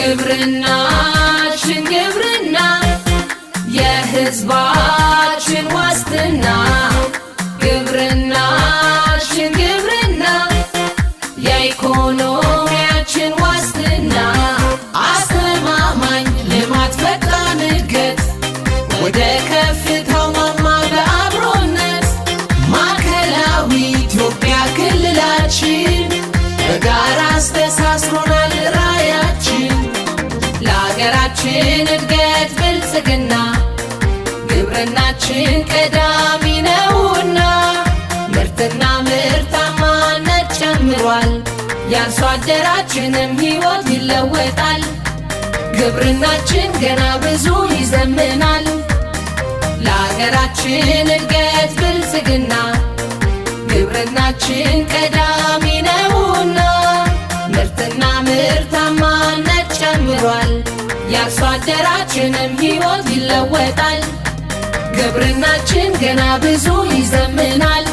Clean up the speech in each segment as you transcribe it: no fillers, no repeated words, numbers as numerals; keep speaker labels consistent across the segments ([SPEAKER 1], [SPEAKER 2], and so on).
[SPEAKER 1] ግብርናችን ግብርና የሕዝባችን ዋስትና ግብርናችን ግብርና የኢኮኖሚያችን ዋስትና አስተማማኝ ልማት ፈጣን እድገት ወደ ከፍታው ማማ በአብሮነት ማዕከላዊ ኢትዮጵያ ክልላችን በጋራ አስተሳስሮናል ራዕያችን ለአገራችን እድገት ብልጽግና ግብርናችን ቀዳሚ ነውና ምርትና ምርታማነት ጨምሯል የአርሶ አደራችንም ሕይወት ይለወጣል ግብርናችን ገና ብዙ ይዘምናል ለአገራችን እድገት ብልጽግና ግብርናችን ቀዳሚ ነውና ምርትና ምርታማነት ጨምሯል የአርሶ አደራችንም ሕይወት ይለወጣል ግብርናችን ገና ብዙ ይዘምናል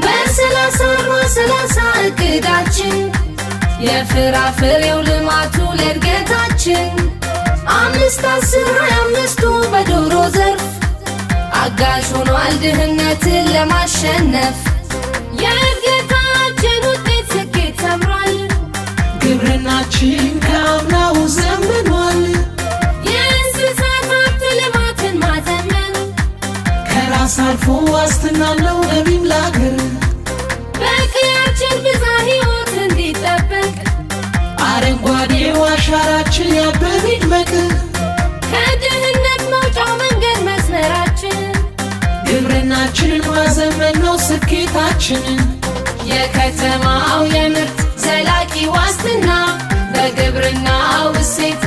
[SPEAKER 1] በሰላሳ እቅዳችን የፍራፍሬው ልማቱ ለእድገታችን 5-10-25ቱ በዶሮ ዘርፍ አጋዥ ሆኗል ድህነትን ለማሸነፍ የእድገታችን ውጤት ስኬት ሰምሯል
[SPEAKER 2] ግብርናችን ከአምናው ዘምኗል
[SPEAKER 1] የእንስሳት ሀብት ልማትን ማዘመን
[SPEAKER 2] ከራስ አልፎ ዋስትና አለው ገቢም ለአገር
[SPEAKER 1] በቀያችን ብዝሃ ሕይወት እንዲጠበቅ
[SPEAKER 2] አረንጓዴው አሻራችን ያብብ ይድመቅ
[SPEAKER 1] ከድህነት መውጫው መንገድ መስመራችን
[SPEAKER 2] ግብርናችንን ማዘመን ነው ስኬታችን
[SPEAKER 1] የከተማው የምርት ዘላቂ ዋስትና በግብርናው እሴት